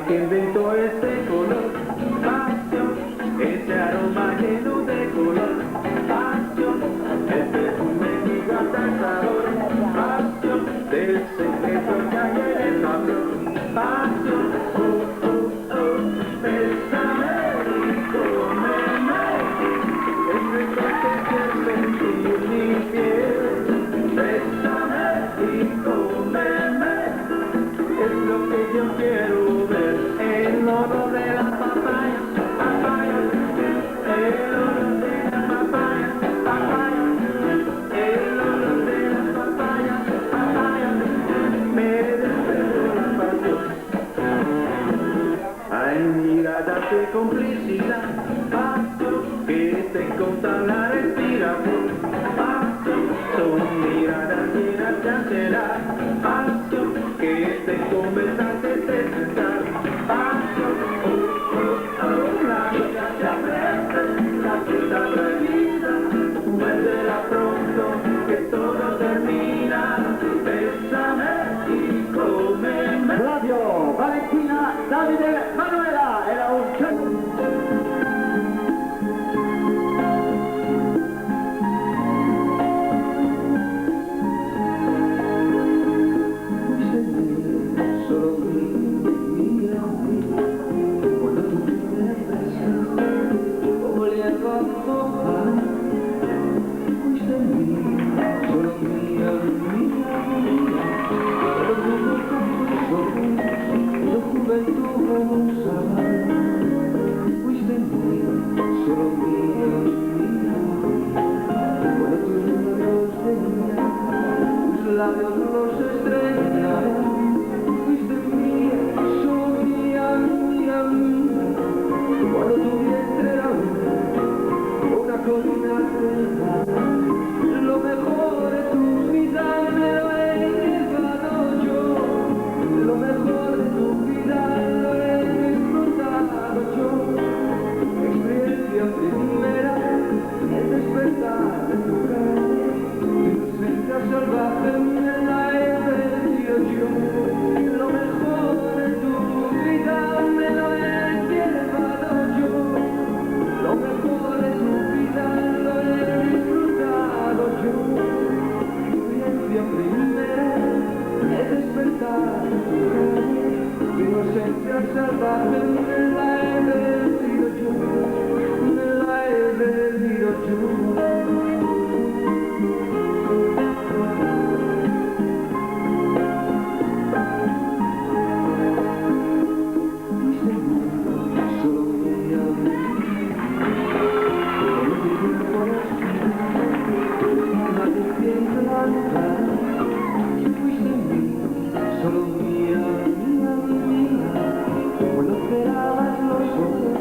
que inventó este color, pasión, ese aroma lleno de color, pasión, el perfume que guarda el sabor, pasión, del secreto que hay en el flor, pasión, bésame y cómeme, es mejor que sentir mi piel, bésame y cómeme, es lo que yo quiero ver, el olor de la papaya, papaya, el olor de la papaya, papaya, el olor de la papaya, papaya, me despertó la pasión. Hay miradas de complicidad, pasión, que te cortan la respiración, pasión, son miradas llenas de ansiedad, pasión, que te conversan desde sentar, pasión, la vida te aprieta, la fiesta prohibida, muérdela pronto, que todo termina, bésame y cómeme. Radio Valentina Davide Manuela era un Solo mira, cuando tú me besas, oliendo a mojar, fuiste mía, solo mía, pero tú no conoces, tu juventud hermosa, fuiste mía, solo mía, cuando tus labios los estrellaron. Cuando tu vientre era una colina alta, lo mejor de tu vida me lo he llevado yo, lo mejor de tu vida lo he disfrutado yo, experiencia primera, el despertar de tu calle, inocencia salvaje me la he perdido yo, lo mejor de tu vida me lo he lo mejor de tu vida lo he disfrutado yo, experiencia primera, el despertar de tu calle, inocencia salvaje me la he perdido yo, me la he perdido yo. Solo mía, mía, mía, cuando cerrabas los ojos,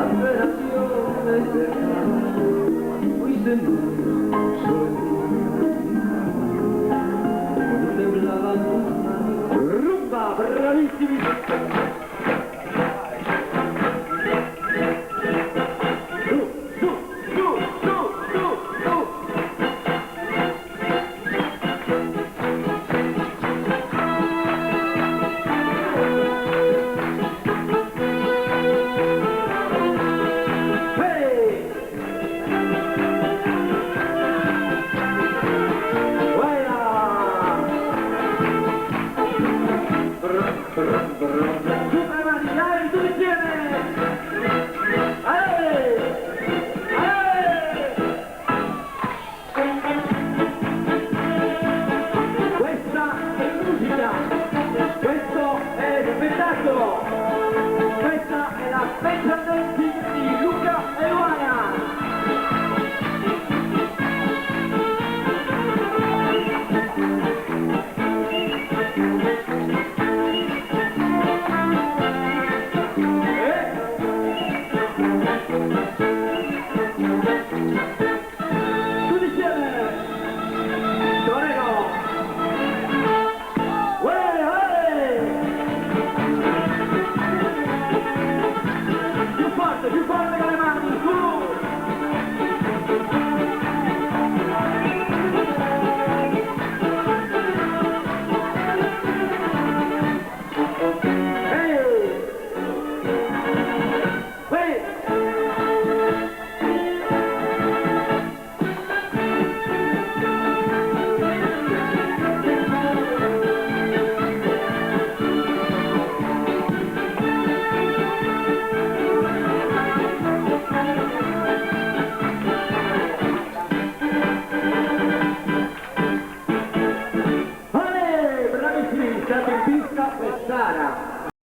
apenas yo me cerraba, fuiste mía, solo mía, cuando temblaban tus manos, rumba, bravísima. Superman, tú me tienes. ¡Ale! ¡Ale! Questa è musica, questo è spettacolo, questa è la special